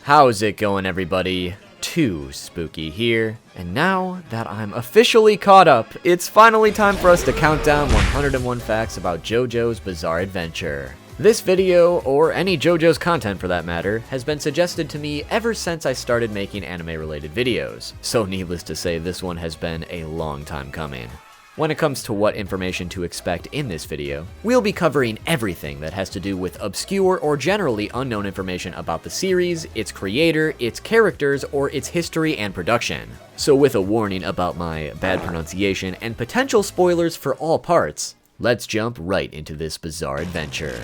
How's it going, everybody? Too Spooky here, and now that I'm officially caught up, it's finally time for us to count down 101 facts about JoJo's Bizarre Adventure. This video, or any JoJo's content for that matter, has been suggested to me ever since I started making anime-related videos, so needless to say this one has been a long time coming. When it comes to what information to expect in this video, we'll be covering everything that has to do with obscure or generally unknown information about the series, its creator, its characters, or its history and production. So with a warning about my bad pronunciation and potential spoilers for all parts, let's jump right into this bizarre adventure.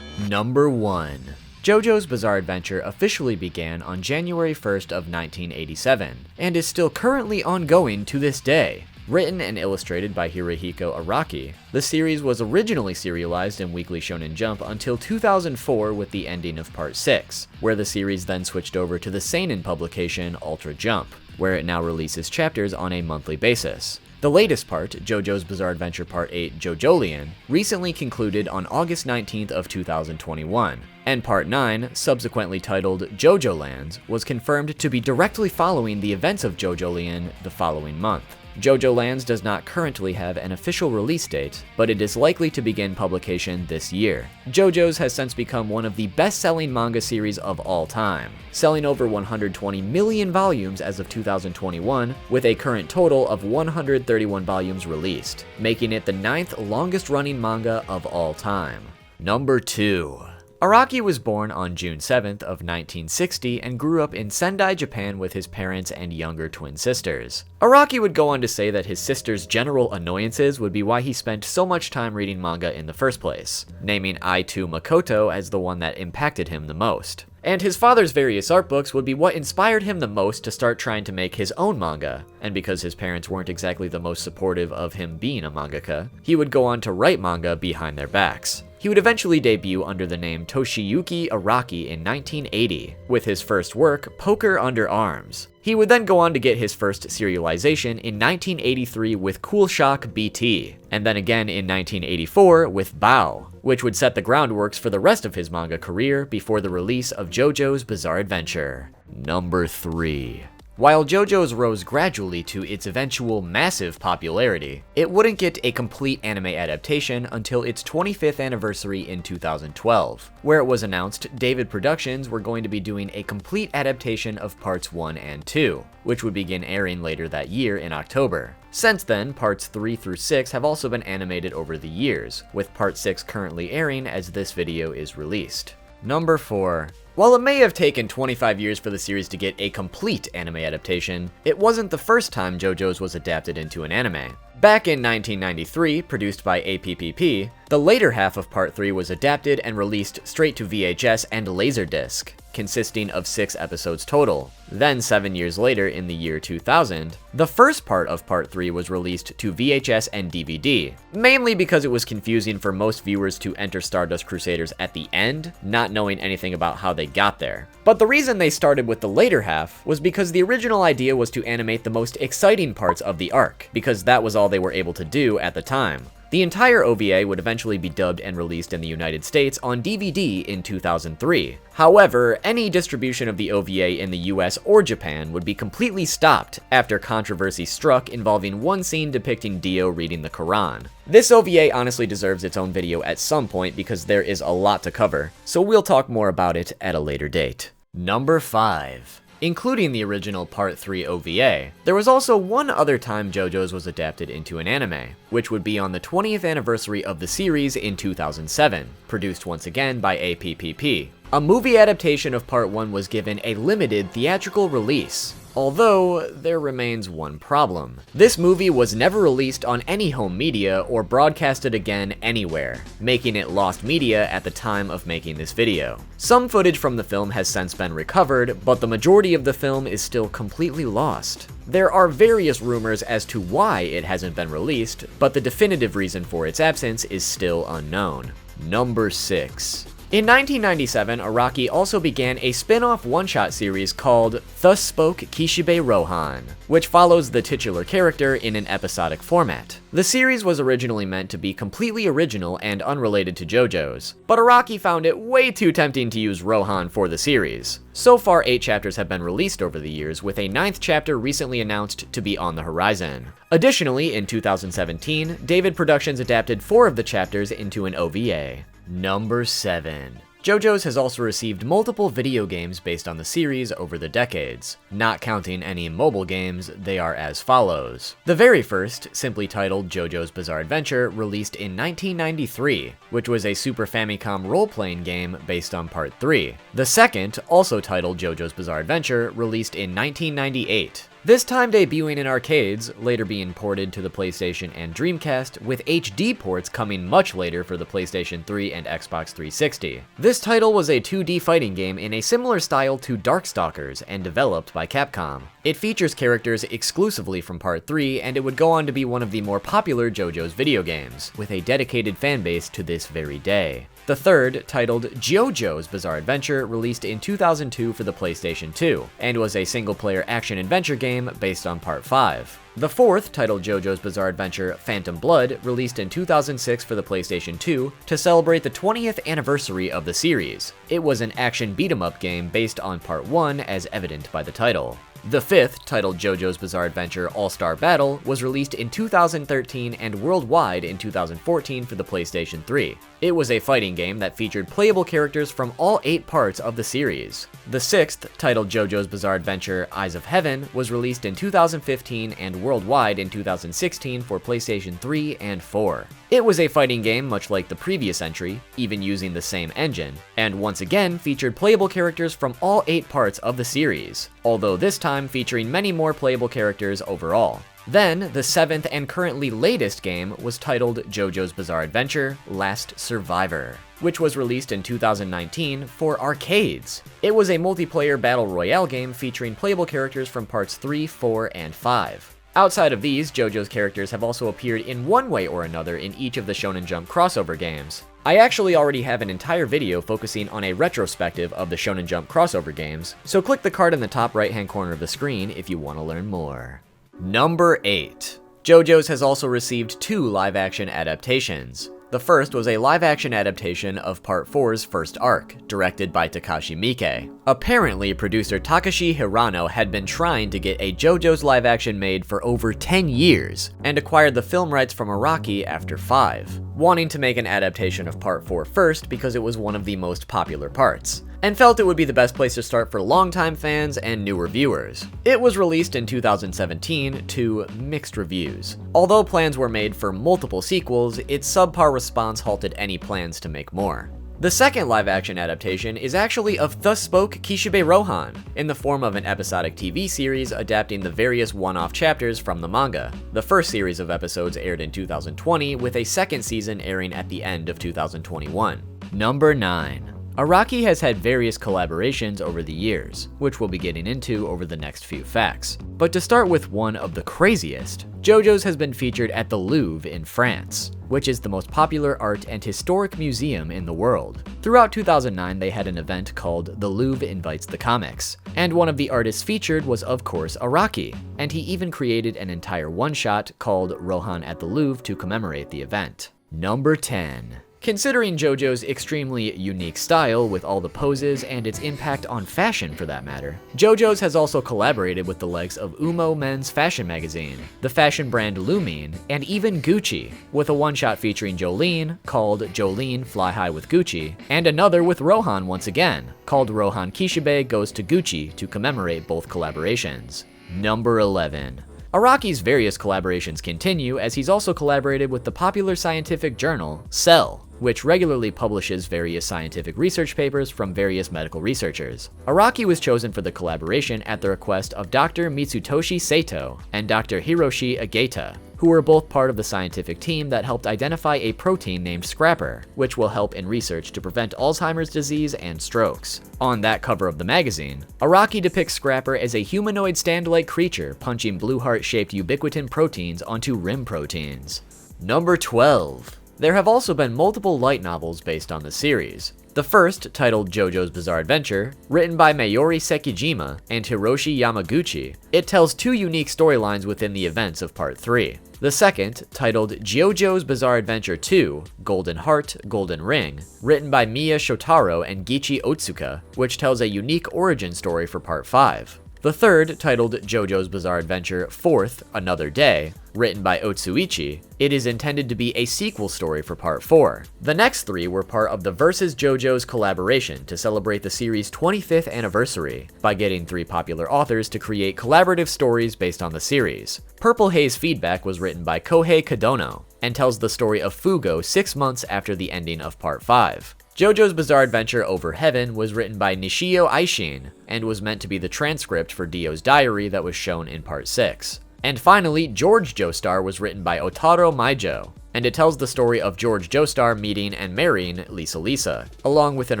Number 1. JoJo's Bizarre Adventure officially began on January 1st of 1987, and is still currently ongoing to this day. Written and illustrated by Hirohiko Araki, the series was originally serialized in Weekly Shonen Jump until 2004 with the ending of Part 6, where the series then switched over to the seinen publication Ultra Jump, where it now releases chapters on a monthly basis. The latest part, JoJo's Bizarre Adventure Part 8 JoJolion, recently concluded on August 19th of 2021, and Part 9, subsequently titled JoJoland, was confirmed to be directly following the events of JoJolion the following month. JoJoland does not currently have an official release date, but it is likely to begin publication this year. JoJo's has since become one of the best-selling manga series of all time, selling over 120 million volumes as of 2021, with a current total of 131 volumes released, making it the 9th longest-running manga of all time. Number 2. Araki was born on June 7th of 1960 and grew up in Sendai, Japan with his parents and younger twin sisters. Araki would go on to say that his sister's general annoyances would be why he spent so much time reading manga in the first place, naming I2 Makoto as the one that impacted him the most. And his father's various art books would be what inspired him the most to start trying to make his own manga, and because his parents weren't exactly the most supportive of him being a mangaka, he would go on to write manga behind their backs. He would eventually debut under the name Toshiyuki Araki in 1980, with his first work, Poker Under Arms. He would then go on to get his first serialization in 1983 with Cool Shock BT, and then again in 1984 with Bao, which would set the groundworks for the rest of his manga career before the release of JoJo's Bizarre Adventure. Number 3. While JoJo's rose gradually to its eventual massive popularity, it wouldn't get a complete anime adaptation until its 25th anniversary in 2012, where it was announced David Productions were going to be doing a complete adaptation of Parts 1 and 2, which would begin airing later that year in October. Since then, Parts 3 through 6 have also been animated over the years, with Part 6 currently airing as this video is released. Number 4. While it may have taken 25 years for the series to get a complete anime adaptation, it wasn't the first time JoJo's was adapted into an anime. Back in 1993, produced by APPP, the later half of Part 3 was adapted and released straight to VHS and Laserdisc, consisting of 6 episodes total. Then 7 years later, in the year 2000, the first part of Part 3 was released to VHS and DVD, mainly because it was confusing for most viewers to enter Stardust Crusaders at the end, not knowing anything about how they got there. But the reason they started with the later half was because the original idea was to animate the most exciting parts of the arc, because that was all they were able to do at the time. The entire OVA would eventually be dubbed and released in the United States on DVD in 2003. However, any distribution of the OVA in the US or Japan would be completely stopped after controversy struck involving one scene depicting Dio reading the Quran. This OVA honestly deserves its own video at some point because there is a lot to cover, so we'll talk more about it at a later date. Number 5. Including the original Part 3 OVA, there was also one other time JoJo's was adapted into an anime, which would be on the 20th anniversary of the series in 2007, produced once again by APPP. A movie adaptation of Part 1 was given a limited theatrical release, although there remains one problem. This movie was never released on any home media or broadcasted again anywhere, making it lost media at the time of making this video. Some footage from the film has since been recovered, but the majority of the film is still completely lost. There are various rumors as to why it hasn't been released, but the definitive reason for its absence is still unknown. Number 6. In 1997, Araki also began a spin-off one-shot series called Thus Spoke Kishibe Rohan, which follows the titular character in an episodic format. The series was originally meant to be completely original and unrelated to JoJo's, but Araki found it way too tempting to use Rohan for the series. So far, 8 chapters have been released over the years, with a 9th chapter recently announced to be on the horizon. Additionally, in 2017, David Productions adapted 4 of the chapters into an OVA. Number 7. JoJo's has also received multiple video games based on the series over the decades. Not counting any mobile games, they are as follows. The very first, simply titled JoJo's Bizarre Adventure, released in 1993, which was a Super Famicom role-playing game based on Part 3. The second, also titled JoJo's Bizarre Adventure, released in 1998. This time debuting in arcades, later being ported to the PlayStation and Dreamcast, with HD ports coming much later for the PlayStation 3 and Xbox 360. This title was a 2D fighting game in a similar style to Darkstalkers and developed by Capcom. It features characters exclusively from Part 3, and it would go on to be one of the more popular JoJo's video games, with a dedicated fanbase to this very day. The third, titled JoJo's Bizarre Adventure, released in 2002 for the PlayStation 2, and was a single-player action-adventure game based on Part 5. The fourth, titled JoJo's Bizarre Adventure Phantom Blood, released in 2006 for the PlayStation 2 to celebrate the 20th anniversary of the series. It was an action beat-em-up game based on Part 1, as evident by the title. The fifth, titled JoJo's Bizarre Adventure All-Star Battle, was released in 2013 and worldwide in 2014 for the PlayStation 3. It was a fighting game that featured playable characters from all 8 parts of the series. The sixth, titled JoJo's Bizarre Adventure Eyes of Heaven, was released in 2015 and worldwide in 2016 for PlayStation 3 and 4. It was a fighting game much like the previous entry, even using the same engine, and once again featured playable characters from all 8 parts of the series, although this time featuring many more playable characters overall. Then, the 7th and currently latest game was titled JoJo's Bizarre Adventure Last Survivor, which was released in 2019 for arcades. It was a multiplayer battle royale game featuring playable characters from parts 3, 4, and 5. Outside of these, JoJo's characters have also appeared in one way or another in each of the Shonen Jump crossover games. I actually already have an entire video focusing on a retrospective of the Shonen Jump crossover games, so click the card in the top right-hand corner of the screen if you want to learn more. Number 8. JoJo's has also received 2 live-action adaptations. The first was a live-action adaptation of Part 4's first arc, directed by Takashi Miike. Apparently, producer Takashi Hirano had been trying to get a JoJo's live-action made for over 10 years, and acquired the film rights from Araki after 5, wanting to make an adaptation of Part 4 first because it was one of the most popular parts, and felt it would be the best place to start for longtime fans and newer viewers. It was released in 2017 to mixed reviews. Although plans were made for multiple sequels, its subpar response halted any plans to make more. The second live-action adaptation is actually of Thus Spoke Kishibe Rohan, in the form of an episodic TV series adapting the various one-off chapters from the manga. The first series of episodes aired in 2020, with a second season airing at the end of 2021. Number 9. Araki has had various collaborations over the years, which we'll be getting into over the next few facts. But to start with one of the craziest, JoJo's has been featured at the Louvre in France, which is the most popular art and historic museum in the world. Throughout 2009, they had an event called The Louvre Invites the Comics, and one of the artists featured was of course Araki, and he even created an entire one-shot called Rohan at the Louvre to commemorate the event. Number 10. Considering JoJo's extremely unique style with all the poses and its impact on fashion for that matter, JoJo's has also collaborated with the likes of Umo men's fashion magazine, the fashion brand Lumine, and even Gucci, with a one-shot featuring Jolene called Jolene Fly High with Gucci, and another with Rohan once again, called Rohan Kishibe Goes to Gucci to commemorate both collaborations. Number 11. Araki's various collaborations continue as he's also collaborated with the popular scientific journal Cell, which regularly publishes various scientific research papers from various medical researchers. Araki was chosen for the collaboration at the request of Dr. Mitsutoshi Sato and Dr. Hiroshi Ageta, who were both part of the scientific team that helped identify a protein named Scrapper, which will help in research to prevent Alzheimer's disease and strokes. On that cover of the magazine, Araki depicts Scrapper as a humanoid stand-like creature punching blue heart-shaped ubiquitin proteins onto rim proteins. Number 12. There have also been multiple light novels based on the series. The first, titled JoJo's Bizarre Adventure, written by Mayuri Sekijima and Hiroshi Yamaguchi, it tells two unique storylines within the events of Part 3. The second, titled JoJo's Bizarre Adventure 2, Golden Heart, Golden Ring, written by Miya Shotaro and Gichi Otsuka, which tells a unique origin story for Part 5. The third, titled JoJo's Bizarre Adventure 4th, Another Day, written by Otsuichi, it is intended to be a sequel story for Part 4. The next three were part of the Versus JoJo's collaboration to celebrate the series' 25th anniversary, by getting three popular authors to create collaborative stories based on the series. Purple Haze Feedback was written by Kohei Kadono, and tells the story of Fugo 6 months after the ending of Part 5. JoJo's Bizarre Adventure Over Heaven was written by Nishio Aishin, and was meant to be the transcript for Dio's diary that was shown in Part 6. And finally, George Joestar was written by Otaro Maijo, and it tells the story of George Joestar meeting and marrying Lisa Lisa, along with an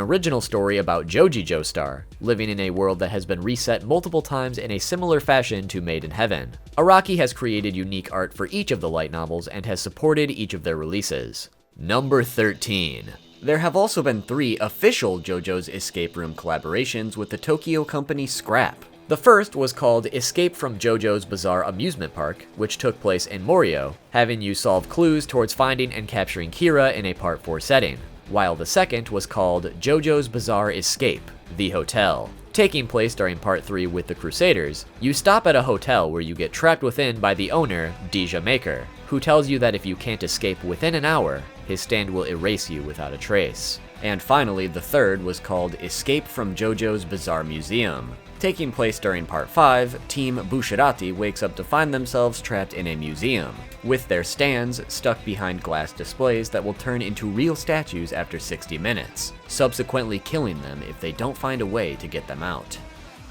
original story about Joji Joestar, living in a world that has been reset multiple times in a similar fashion to Made in Heaven. Araki has created unique art for each of the light novels and has supported each of their releases. Number 13. There have also been 3 official JoJo's Escape Room collaborations with the Tokyo company Scrap. The first was called Escape from JoJo's Bizarre Amusement Park, which took place in Morio, having you solve clues towards finding and capturing Kira in a Part 4 setting, while the second was called JoJo's Bizarre Escape, The Hotel. Taking place during Part 3 with the Crusaders, you stop at a hotel where you get trapped within by the owner, Deja Maker, who tells you that if you can't escape within an hour, his stand will erase you without a trace. And finally, the third was called Escape from JoJo's Bizarre Museum. Taking place during Part 5, Team Bushirati wakes up to find themselves trapped in a museum, with their stands stuck behind glass displays that will turn into real statues after 60 minutes, subsequently killing them if they don't find a way to get them out.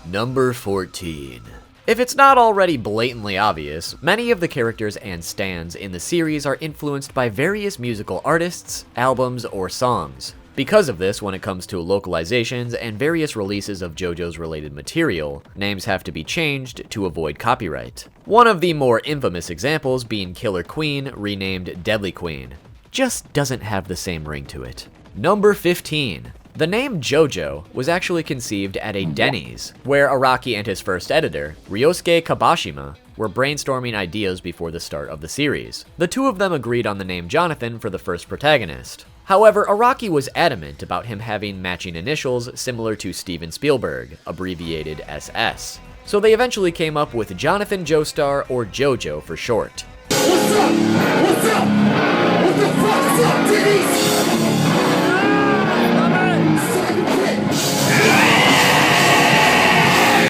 Number 14. If it's not already blatantly obvious, many of the characters and stands in the series are influenced by various musical artists, albums, or songs. Because of this, when it comes to localizations and various releases of JoJo's related material, names have to be changed to avoid copyright. One of the more infamous examples being Killer Queen, renamed Deadly Queen. Just doesn't have the same ring to it. Number 15. The name JoJo was actually conceived at a Denny's, where Araki and his first editor, Ryosuke Kabashima, were brainstorming ideas before the start of the series. The two of them agreed on the name Jonathan for the first protagonist. However, Araki was adamant about him having matching initials similar to Steven Spielberg, abbreviated SS. So they eventually came up with Jonathan Joestar, or JoJo for short. What's up? What's up? What the fuck's up, Denny's?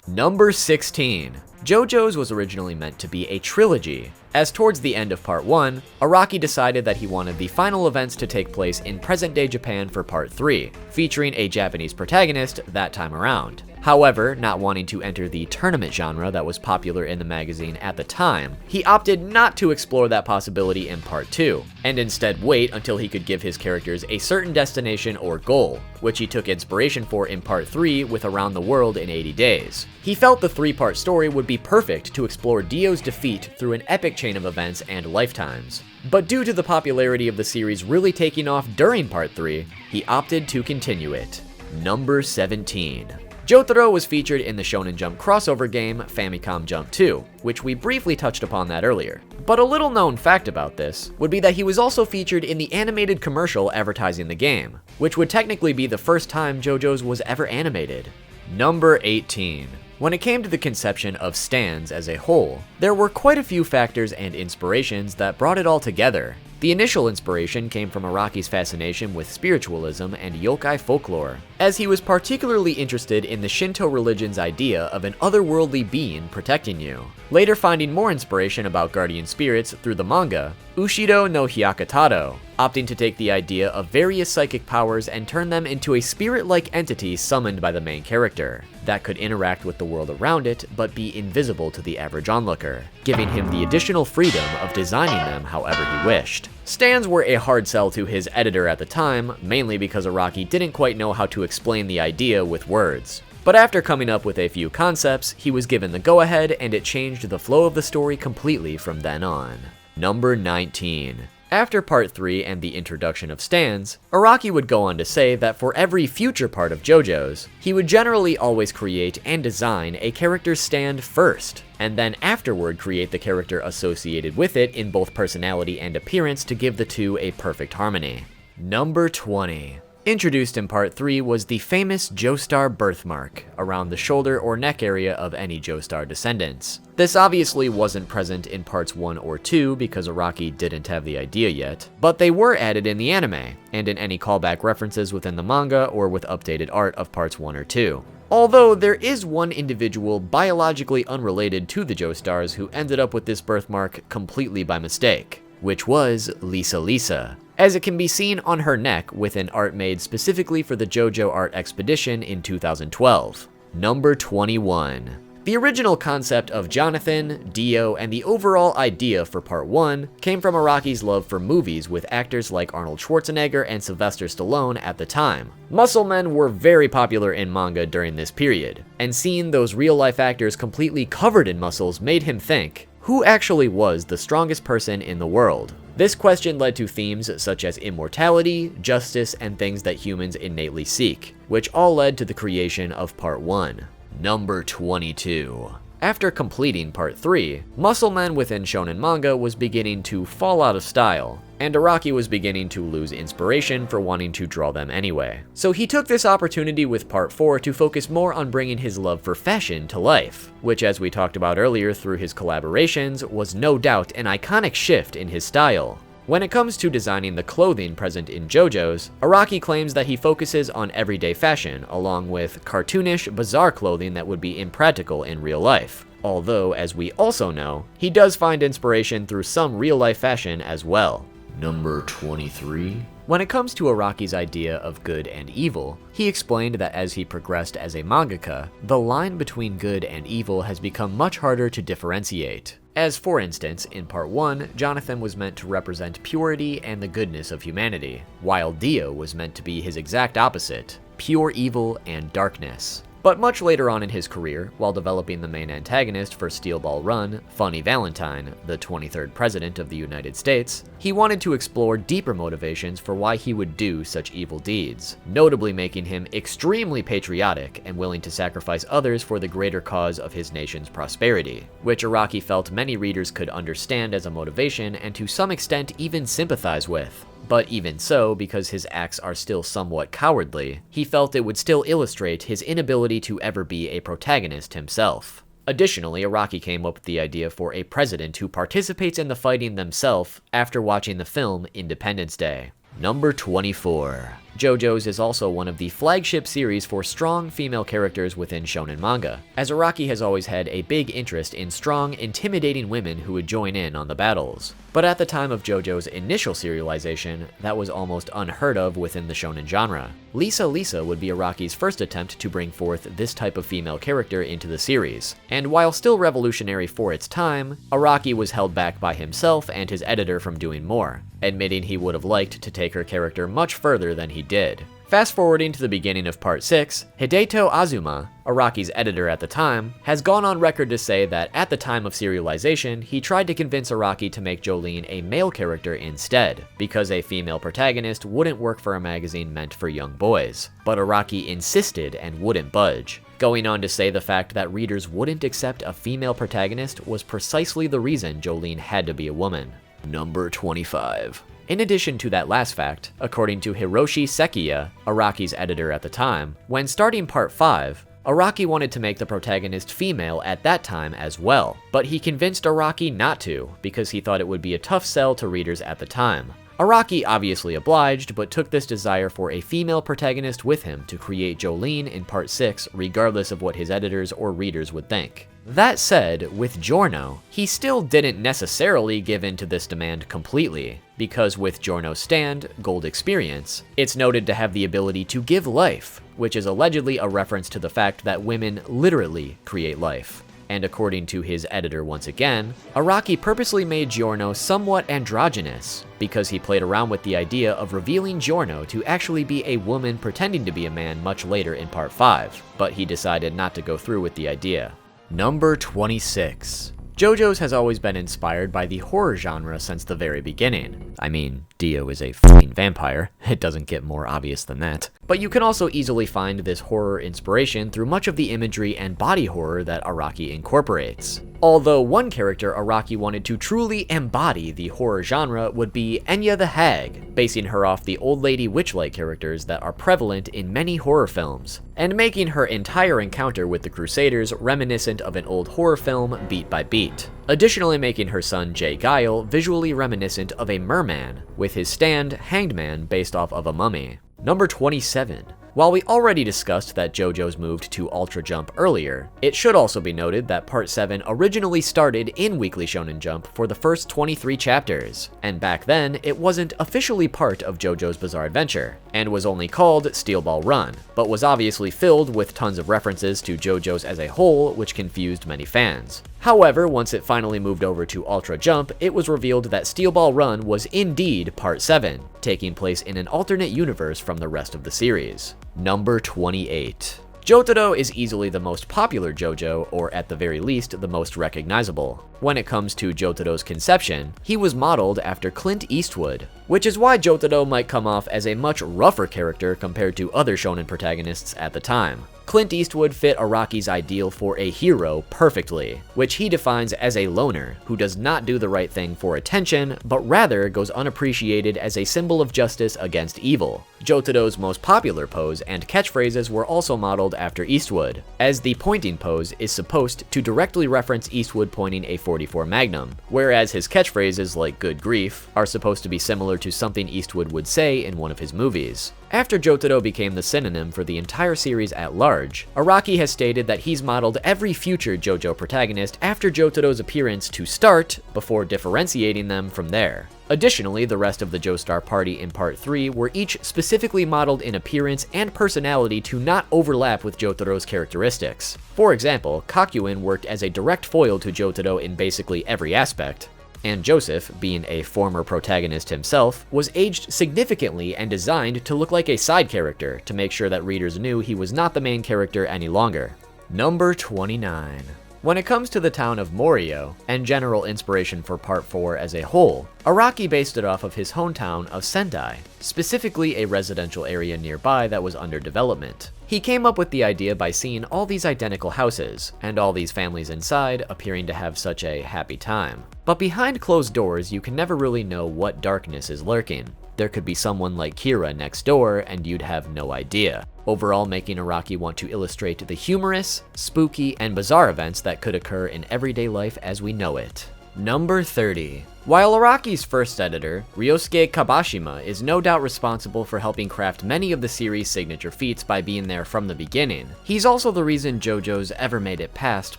Number 16. JoJo's was originally meant to be a trilogy, as towards the end of Part 1, Araki decided that he wanted the final events to take place in present-day Japan for Part 3, featuring a Japanese protagonist that time around. However, not wanting to enter the tournament genre that was popular in the magazine at the time, he opted not to explore that possibility in Part 2, and instead wait until he could give his characters a certain destination or goal, which he took inspiration for in Part 3 with Around the World in 80 Days. He felt the 3-part story would be perfect to explore Dio's defeat through an epic chain of events and lifetimes. But due to the popularity of the series really taking off during Part 3, he opted to continue it. Number 17. Jotaro was featured in the Shonen Jump crossover game Famicom Jump 2, which we briefly touched upon that earlier. But a little known fact about this would be that he was also featured in the animated commercial advertising the game, which would technically be the first time JoJo's was ever animated. Number 18. When it came to the conception of stands as a whole, there were quite a few factors and inspirations that brought it all together. The initial inspiration came from Araki's fascination with spiritualism and yokai folklore, as he was particularly interested in the Shinto religion's idea of an otherworldly being protecting you. Later finding more inspiration about guardian spirits through the manga, Ushido no Hyakutaro, opting to take the idea of various psychic powers and turn them into a spirit-like entity summoned by the main character, that could interact with the world around it but be invisible to the average onlooker, giving him the additional freedom of designing them however he wished. Stands were a hard sell to his editor at the time, mainly because Araki didn't quite know how to explain the idea with words. But after coming up with a few concepts, he was given the go-ahead and it changed the flow of the story completely from then on. Number 19. After part 3 and the introduction of stands, Araki would go on to say that for every future part of JoJo's, he would generally always create and design a character's stand first, and then afterward create the character associated with it in both personality and appearance to give the two a perfect harmony. Number 20. Introduced in part 3 was the famous Joestar Birthmark, around the shoulder or neck area of any Joestar descendants. This obviously wasn't present in parts 1 or 2 because Araki didn't have the idea yet, but they were added in the anime, and in any callback references within the manga or with updated art of parts 1 or 2. Although there is one individual biologically unrelated to the Joestars who ended up with this birthmark completely by mistake, which was Lisa, as it can be seen on her neck with an art made specifically for the JoJo Art Expedition in 2012. Number 21. The original concept of Jonathan, Dio, and the overall idea for part 1 came from Araki's love for movies with actors like Arnold Schwarzenegger and Sylvester Stallone at the time. Muscle men were very popular in manga during this period, and seeing those real-life actors completely covered in muscles made him think, who actually was the strongest person in the world? This question led to themes such as immortality, justice, and things that humans innately seek, which all led to the creation of part 1. Number 22. After completing part 3, muscle men within shonen manga was beginning to fall out of style, and Araki was beginning to lose inspiration for wanting to draw them anyway. So he took this opportunity with part 4 to focus more on bringing his love for fashion to life, which, as we talked about earlier through his collaborations, was no doubt an iconic shift in his style. When it comes to designing the clothing present in JoJo's, Araki claims that he focuses on everyday fashion, along with cartoonish, bizarre clothing that would be impractical in real life. Although, as we also know, he does find inspiration through some real-life fashion as well. Number 23. When it comes to Araki's idea of good and evil, he explained that as he progressed as a mangaka, the line between good and evil has become much harder to differentiate. As for instance, in part 1, Jonathan was meant to represent purity and the goodness of humanity, while Dio was meant to be his exact opposite, pure evil and darkness. But much later on in his career, while developing the main antagonist for Steel Ball Run, Funny Valentine, the 23rd President of the United States, he wanted to explore deeper motivations for why he would do such evil deeds, notably making him extremely patriotic and willing to sacrifice others for the greater cause of his nation's prosperity, which Araki felt many readers could understand as a motivation and to some extent even sympathize with. But even so, because his acts are still somewhat cowardly, he felt it would still illustrate his inability to ever be a protagonist himself. Additionally, Araki came up with the idea for a president who participates in the fighting themselves after watching the film Independence Day. Number 24. JoJo's is also one of the flagship series for strong female characters within shonen manga, as Araki has always had a big interest in strong, intimidating women who would join in on the battles. But at the time of JoJo's initial serialization, that was almost unheard of within the shonen genre. Lisa would be Araki's first attempt to bring forth this type of female character into the series, and while still revolutionary for its time, Araki was held back by himself and his editor from doing more, admitting he would have liked to take her character much further than he did. Fast forwarding to the beginning of part 6, Hideto Azuma, Araki's editor at the time, has gone on record to say that at the time of serialization, he tried to convince Araki to make JoJolion a male character instead, because a female protagonist wouldn't work for a magazine meant for young boys. But Araki insisted and wouldn't budge, going on to say the fact that readers wouldn't accept a female protagonist was precisely the reason JoJolion had to be a woman. Number 25. In addition to that last fact, according to Hiroshi Sekiya, Araki's editor at the time, when starting part 5, Araki wanted to make the protagonist female at that time as well, but he convinced Araki not to, because he thought it would be a tough sell to readers at the time. Araki obviously obliged, but took this desire for a female protagonist with him to create JoJolion in part 6 regardless of what his editors or readers would think. That said, with Giorno, he still didn't necessarily give in to this demand completely, because with Giorno's stand, Gold Experience, it's noted to have the ability to give life, which is allegedly a reference to the fact that women literally create life. And according to his editor once again, Araki purposely made Giorno somewhat androgynous, because he played around with the idea of revealing Giorno to actually be a woman pretending to be a man much later in part 5, but he decided not to go through with the idea. Number 26. JoJo's has always been inspired by the horror genre since the very beginning. I mean, Dio is a f***ing vampire. It doesn't get more obvious than that. But you can also easily find this horror inspiration through much of the imagery and body horror that Araki incorporates. Although one character Araki wanted to truly embody the horror genre would be Enya the Hag, basing her off the old lady witch-like characters that are prevalent in many horror films, and making her entire encounter with the Crusaders reminiscent of an old horror film beat by beat. Additionally making her son Jay Guile visually reminiscent of a merman, with his stand Hanged Man based off of a mummy. Number 27. While we already discussed that JoJo's moved to Ultra Jump earlier, it should also be noted that Part 7 originally started in Weekly Shonen Jump for the first 23 chapters, and back then it wasn't officially part of JoJo's Bizarre Adventure, and was only called Steel Ball Run, but was obviously filled with tons of references to JoJo's as a whole, which confused many fans. However, once it finally moved over to Ultra Jump, it was revealed that Steel Ball Run was indeed Part 7, taking place in an alternate universe from the rest of the series. Number 28. Jotaro is easily the most popular JoJo, or at the very least, the most recognizable. When it comes to Jotaro's conception, he was modeled after Clint Eastwood, which is why Jotaro might come off as a much rougher character compared to other shonen protagonists at the time. Clint Eastwood fit Araki's ideal for a hero perfectly, which he defines as a loner who does not do the right thing for attention, but rather goes unappreciated as a symbol of justice against evil. Jotaro's most popular pose and catchphrases were also modeled after Eastwood, as the pointing pose is supposed to directly reference Eastwood pointing a .44 Magnum, whereas his catchphrases like "good grief" are supposed to be similar to something Eastwood would say in one of his movies. After Jotaro became the synonym for the entire series at large, Araki has stated that he's modeled every future JoJo protagonist after Jotaro's appearance to start, before differentiating them from there. Additionally, the rest of the Joestar party in Part 3 were each specifically modeled in appearance and personality to not overlap with Jotaro's characteristics. For example, Kakuin worked as a direct foil to Jotaro in basically every aspect, and Joseph, being a former protagonist himself, was aged significantly and designed to look like a side character to make sure that readers knew he was not the main character any longer. Number 29. When it comes to the town of Morio, and general inspiration for Part 4 as a whole, Araki based it off of his hometown of Sendai, specifically a residential area nearby that was under development. He came up with the idea by seeing all these identical houses, and all these families inside appearing to have such a happy time. But behind closed doors, you can never really know what darkness is lurking. There could be someone like Kira next door, and you'd have no idea. Overall making Araki want to illustrate the humorous, spooky, and bizarre events that could occur in everyday life as we know it. Number 30. While Araki's first editor, Ryosuke Kabashima, is no doubt responsible for helping craft many of the series' signature feats by being there from the beginning, he's also the reason JoJo's ever made it past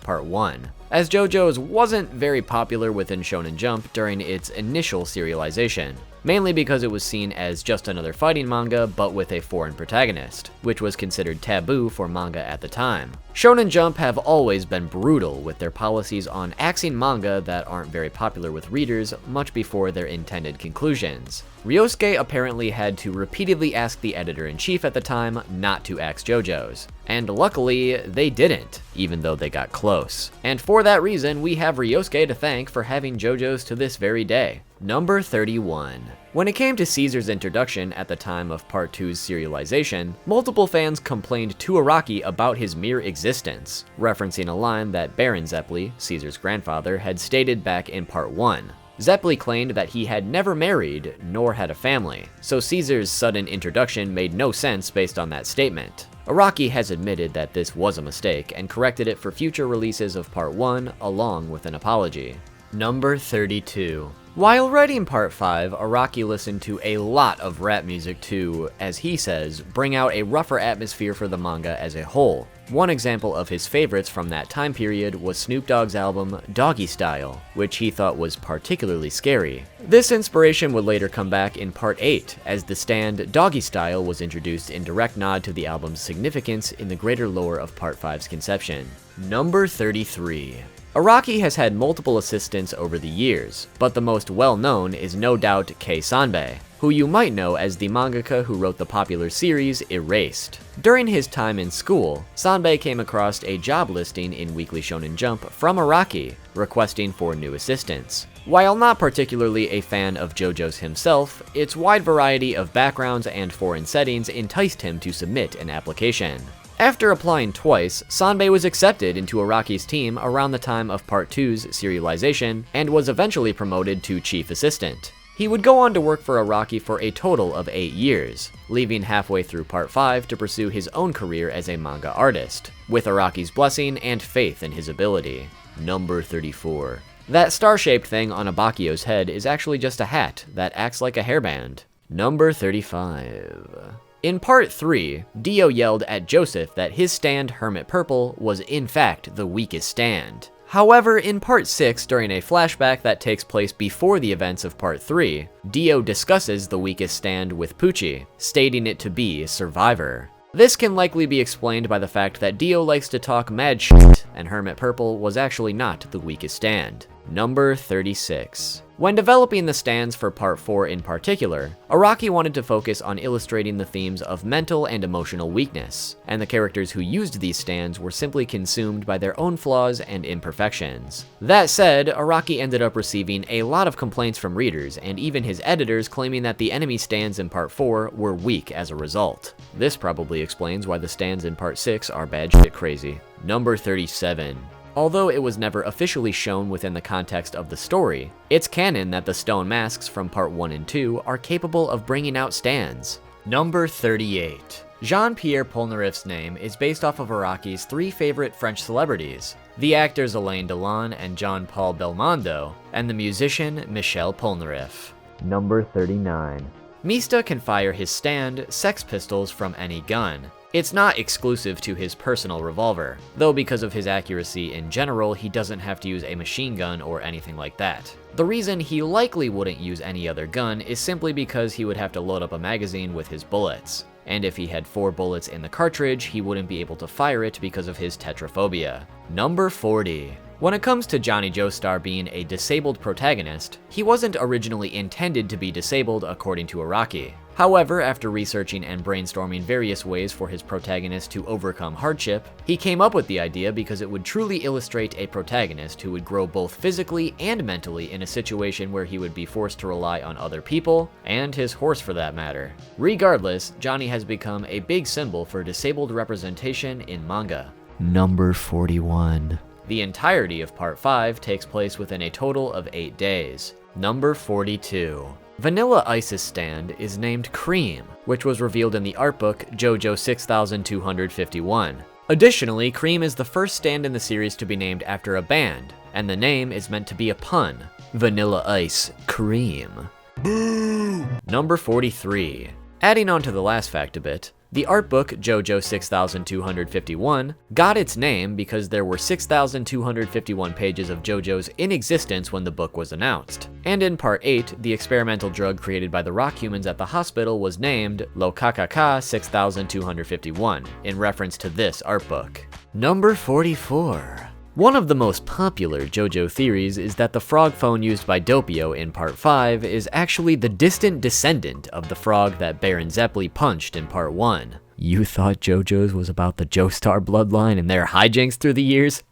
Part 1, as JoJo's wasn't very popular within Shonen Jump during its initial serialization, mainly because it was seen as just another fighting manga but with a foreign protagonist, which was considered taboo for manga at the time. Shonen Jump have always been brutal with their policies on axing manga that aren't very popular with readers much before their intended conclusions. Ryosuke apparently had to repeatedly ask the editor-in-chief at the time not to axe JoJo's, and luckily they didn't, even though they got close. And for that reason, we have Ryosuke to thank for having JoJo's to this very day. Number 31. When it came to Caesar's introduction at the time of Part 2's serialization, multiple fans complained to Araki about his mere existence, referencing a line that Baron Zeppeli, Caesar's grandfather, had stated back in Part 1. Zeppeli claimed that he had never married, nor had a family, so Caesar's sudden introduction made no sense based on that statement. Araki has admitted that this was a mistake and corrected it for future releases of Part 1, along with an apology. Number 32. While writing Part 5, Araki listened to a lot of rap music to, as he says, bring out a rougher atmosphere for the manga as a whole. One example of his favorites from that time period was Snoop Dogg's album Doggy Style, which he thought was particularly scary. This inspiration would later come back in Part 8, as the stand Doggy Style was introduced in direct nod to the album's significance in the greater lore of Part 5's conception. Number 33. Araki has had multiple assistants over the years, but the most well-known is no doubt Kei Sanbei. who you might know as the mangaka who wrote the popular series Erased. During his time in school, Sanbei came across a job listing in Weekly Shonen Jump from Araki, requesting for new assistants. While not particularly a fan of JoJo's himself, its wide variety of backgrounds and foreign settings enticed him to submit an application. After applying twice, Sanbei was accepted into Araki's team around the time of Part 2's serialization, and was eventually promoted to chief assistant. He would go on to work for Araki for a total of 8 years, leaving halfway through Part 5 to pursue his own career as a manga artist, with Araki's blessing and faith in his ability. Number 34. That star-shaped thing on Abakio's head is actually just a hat that acts like a hairband. Number 35. In Part 3, Dio yelled at Joseph that his stand, Hermit Purple, was in fact the weakest stand. However, in Part 6, during a flashback that takes place before the events of Part 3, Dio discusses the weakest stand with Pucci, stating it to be Survivor. This can likely be explained by the fact that Dio likes to talk mad shit, and Hermit Purple was actually not the weakest stand. Number 36. When developing the stands for Part 4 in particular, Araki wanted to focus on illustrating the themes of mental and emotional weakness, and the characters who used these stands were simply consumed by their own flaws and imperfections. That said, Araki ended up receiving a lot of complaints from readers, and even his editors claiming that the enemy stands in Part 4 were weak as a result. This probably explains why the stands in Part 6 are bad shit crazy. Number 37. Although it was never officially shown within the context of the story, it's canon that the stone masks from Part 1 and 2 are capable of bringing out stands. Number 38. Jean-Pierre Polnareff's name is based off of Araki's 3 favorite French celebrities, the actors Alain Delon and Jean-Paul Belmondo, and the musician Michel Polnareff. Number 39. Mista can fire his stand, Sex Pistols, from any gun. It's not exclusive to his personal revolver, though because of his accuracy in general, he doesn't have to use a machine gun or anything like that. The reason he likely wouldn't use any other gun is simply because he would have to load up a magazine with his bullets, and if he had 4 bullets in the cartridge, he wouldn't be able to fire it because of his tetraphobia. Number 40. When it comes to Johnny Joestar being a disabled protagonist, he wasn't originally intended to be disabled according to Araki. However, after researching and brainstorming various ways for his protagonist to overcome hardship, he came up with the idea because it would truly illustrate a protagonist who would grow both physically and mentally in a situation where he would be forced to rely on other people, and his horse for that matter. Regardless, Johnny has become a big symbol for disabled representation in manga. Number 41. The entirety of Part 5 takes place within a total of 8 days. Number 42. Vanilla Ice's stand is named Cream, which was revealed in the art book JoJo 6251. Additionally, Cream is the first stand in the series to be named after a band, and the name is meant to be a pun. Vanilla Ice Cream. Boo! Number 43. Adding on to the last fact a bit, the art book JoJo 6251 got its name because there were 6,251 pages of JoJo's in existence when the book was announced. And in Part 8, the experimental drug created by the rock humans at the hospital was named Lokakaka 6251, in reference to this art book. Number 44. One of the most popular JoJo theories is that the frog phone used by Doppio in Part 5 is actually the distant descendant of the frog that Baron Zeppeli punched in Part 1. You thought JoJo's was about the Joestar bloodline and their hijinks through the years?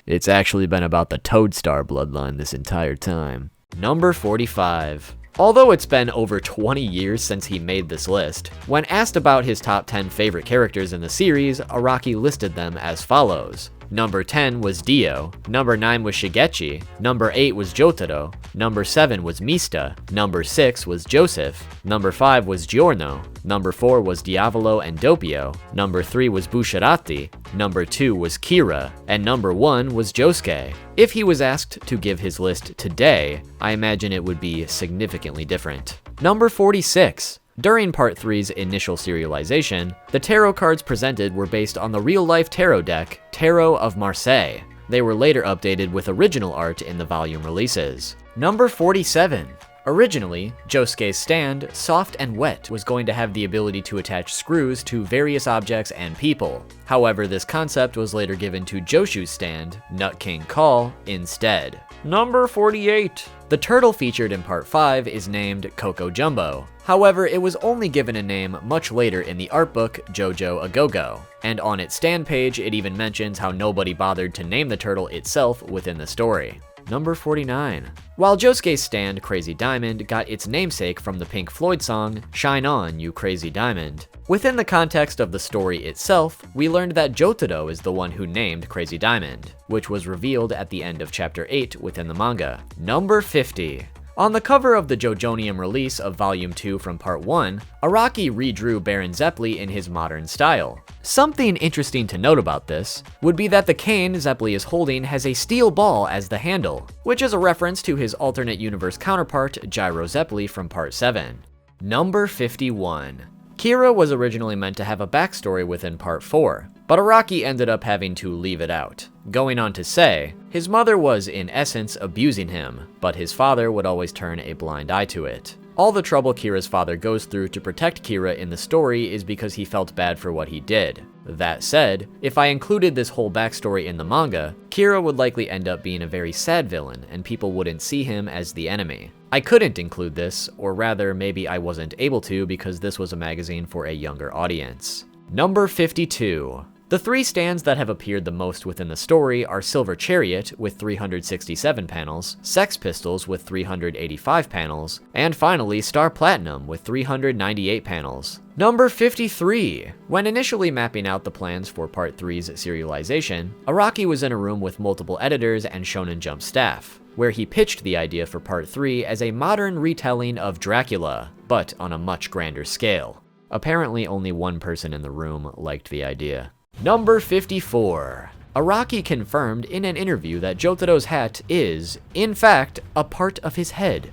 It's actually been about the Toadstar bloodline this entire time. Number 45. Although it's been over 20 years since he made this list, when asked about his top 10 favorite characters in the series, Araki listed them as follows. Number 10 was Dio, number 9 was Shigechi, number 8 was Jotaro, number 7 was Mista, number 6 was Joseph, number 5 was Giorno, number 4 was Diavolo and Doppio, number 3 was Bucciarati, number 2 was Kira, and number 1 was Josuke. If he was asked to give his list today, I imagine it would be significantly different. Number 46. During Part 3's initial serialization, the tarot cards presented were based on the real-life tarot deck, Tarot of Marseille. They were later updated with original art in the volume releases. Number 47. Originally, Josuke's stand, Soft and Wet, was going to have the ability to attach screws to various objects and people. However, this concept was later given to Joshu's stand, Nut King Call, instead. Number 48. The turtle featured in Part 5 is named Coco Jumbo. However, it was only given a name much later in the art book JoJo A Go-Go, and on its stand page it even mentions how nobody bothered to name the turtle itself within the story. Number 49. While Josuke's stand, Crazy Diamond, got its namesake from the Pink Floyd song, Shine On, You Crazy Diamond, within the context of the story itself, we learned that Jotaro is the one who named Crazy Diamond, which was revealed at the end of Chapter 8 within the manga. Number 50. On the cover of the JoJolion release of Volume 2 from Part 1, Araki redrew Baron Zeppeli in his modern style. Something interesting to note about this would be that the cane Zeppeli is holding has a steel ball as the handle, which is a reference to his alternate universe counterpart Gyro Zeppeli from Part 7. Number 51. Kira was originally meant to have a backstory within Part 4, but Araki ended up having to leave it out, going on to say, his mother was in essence abusing him, but his father would always turn a blind eye to it. All the trouble Kira's father goes through to protect Kira in the story is because he felt bad for what he did. That said, if I included this whole backstory in the manga, Kira would likely end up being a very sad villain and people wouldn't see him as the enemy. I couldn't include this, or rather maybe I wasn't able to because this was a magazine for a younger audience. Number 52. The three stands that have appeared the most within the story are Silver Chariot with 367 panels, Sex Pistols with 385 panels, and finally Star Platinum with 398 panels. Number 53. When initially mapping out the plans for Part 3's serialization, Araki was in a room with multiple editors and Shonen Jump staff, where he pitched the idea for Part 3 as a modern retelling of Dracula, but on a much grander scale. Apparently only one person in the room liked the idea. Number 54. Araki confirmed in an interview that Jotaro's hat is, in fact, a part of his head.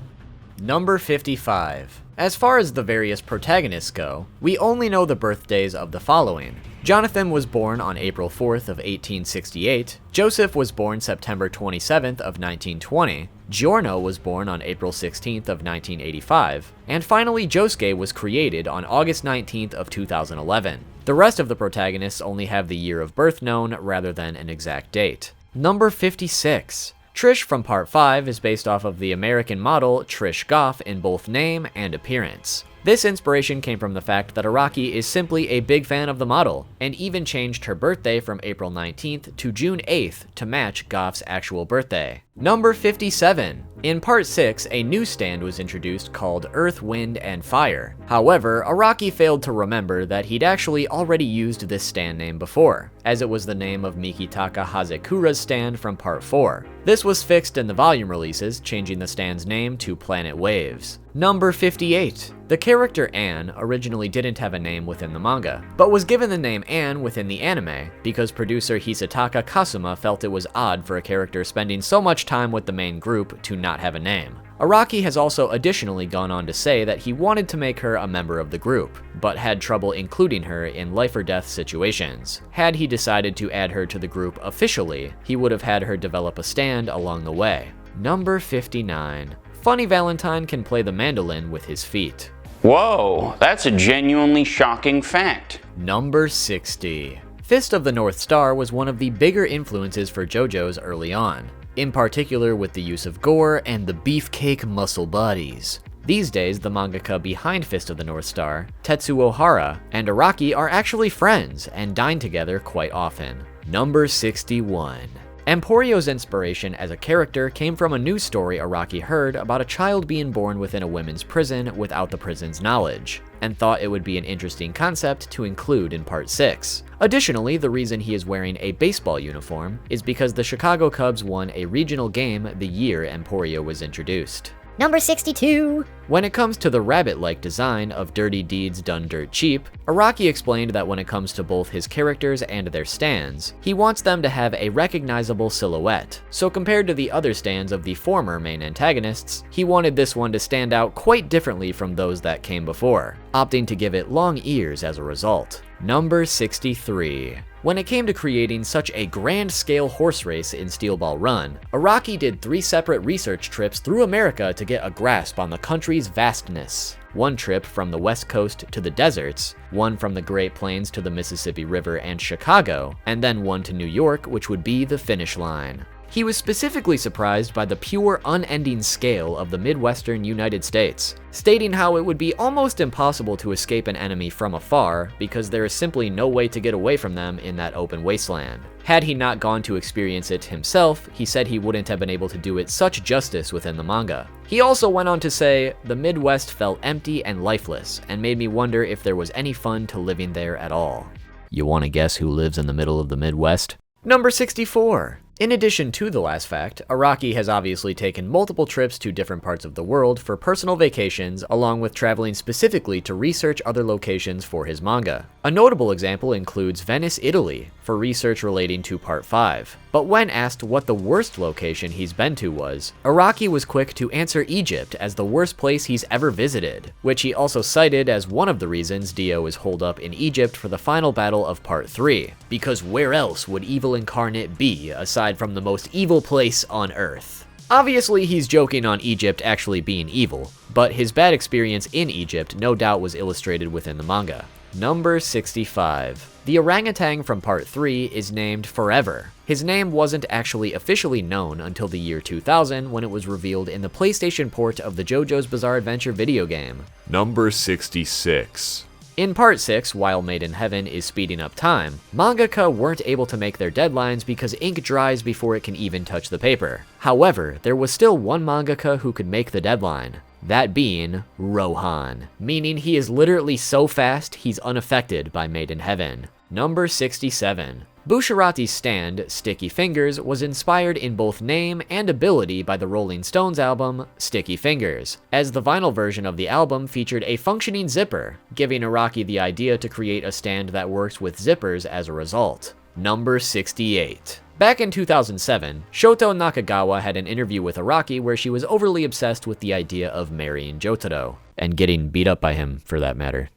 Number 55. As far as the various protagonists go, we only know the birthdays of the following. Jonathan was born on April 4th of 1868, Joseph was born September 27th of 1920, Giorno was born on April 16th of 1985, and finally Josuke was created on August 19th of 2011. The rest of the protagonists only have the year of birth known rather than an exact date. Number 56. Trish from Part 5 is based off of the American model Trish Goff in both name and appearance. This inspiration came from the fact that Araki is simply a big fan of the model, and even changed her birthday from April 19th to June 8th to match Goff's actual birthday. Number 57. In Part 6, a new stand was introduced called Earth, Wind, and Fire. However, Araki failed to remember that he'd actually already used this stand name before, as it was the name of Mikitaka Hazekura's stand from Part 4. This was fixed in the volume releases, changing the stand's name to Planet Waves. Number 58. The character Anne originally didn't have a name within the manga, but was given the name Anne within the anime because producer Hisataka Kasuma felt it was odd for a character spending so much time with the main group to not have a name. Araki has also additionally gone on to say that he wanted to make her a member of the group, but had trouble including her in life or death situations. Had he decided to add her to the group officially, he would have had her develop a stand along the way. Number 59. Funny Valentine can play the mandolin with his feet. Whoa, that's a genuinely shocking fact. Number 60. Fist of the North Star was one of the bigger influences for JoJo's early on, in particular with the use of gore and the beefcake muscle bodies. These days, the mangaka behind Fist of the North Star, Tetsuo Hara, and Araki are actually friends and dine together quite often. Number 61. Emporio's inspiration as a character came from a news story Araki heard about a child being born within a women's prison without the prison's knowledge, and thought it would be an interesting concept to include in Part 6. Additionally, the reason he is wearing a baseball uniform is because the Chicago Cubs won a regional game the year Emporio was introduced. Number 62. When it comes to the rabbit-like design of Dirty Deeds Done Dirt Cheap, Araki explained that when it comes to both his characters and their stands, he wants them to have a recognizable silhouette. So compared to the other stands of the former main antagonists, he wanted this one to stand out quite differently from those that came before, opting to give it long ears as a result. Number 63. When it came to creating such a grand-scale horse race in Steel Ball Run, Araki did 3 separate research trips through America to get a grasp on the country's vastness. One trip from the West Coast to the deserts, one from the Great Plains to the Mississippi River and Chicago, and then one to New York, which would be the finish line. He was specifically surprised by the pure, unending scale of the Midwestern United States, stating how it would be almost impossible to escape an enemy from afar because there is simply no way to get away from them in that open wasteland. Had he not gone to experience it himself, he said he wouldn't have been able to do it such justice within the manga. He also went on to say, "The Midwest felt empty and lifeless, and made me wonder if there was any fun to living there at all." You wanna guess who lives in the middle of the Midwest? Number 64. In addition to the last fact, Araki has obviously taken multiple trips to different parts of the world for personal vacations, along with traveling specifically to research other locations for his manga. A notable example includes Venice, Italy, for research relating to Part 5. But when asked what the worst location he's been to was, Araki was quick to answer Egypt as the worst place he's ever visited, which he also cited as one of the reasons Dio is holed up in Egypt for the final battle of Part 3. Because where else would evil incarnate be aside from the most evil place on Earth? Obviously, he's joking on Egypt actually being evil, but his bad experience in Egypt no doubt was illustrated within the manga. Number 65. The orangutan from Part 3 is named Forever. His name wasn't actually officially known until the year 2000 when it was revealed in the PlayStation port of the JoJo's Bizarre Adventure video game. Number 66. In Part 6, while Made in Heaven is speeding up time, mangaka weren't able to make their deadlines because ink dries before it can even touch the paper. However, there was still one mangaka who could make the deadline, that being Rohan, meaning he is literally so fast he's unaffected by Made in Heaven. Number 67. Bucciarati's stand, Sticky Fingers, was inspired in both name and ability by the Rolling Stones album, Sticky Fingers, as the vinyl version of the album featured a functioning zipper, giving Araki the idea to create a stand that works with zippers as a result. Number 68. Back in 2007, Shoto Nakagawa had an interview with Araki where she was overly obsessed with the idea of marrying Jotaro, and getting beat up by him, for that matter.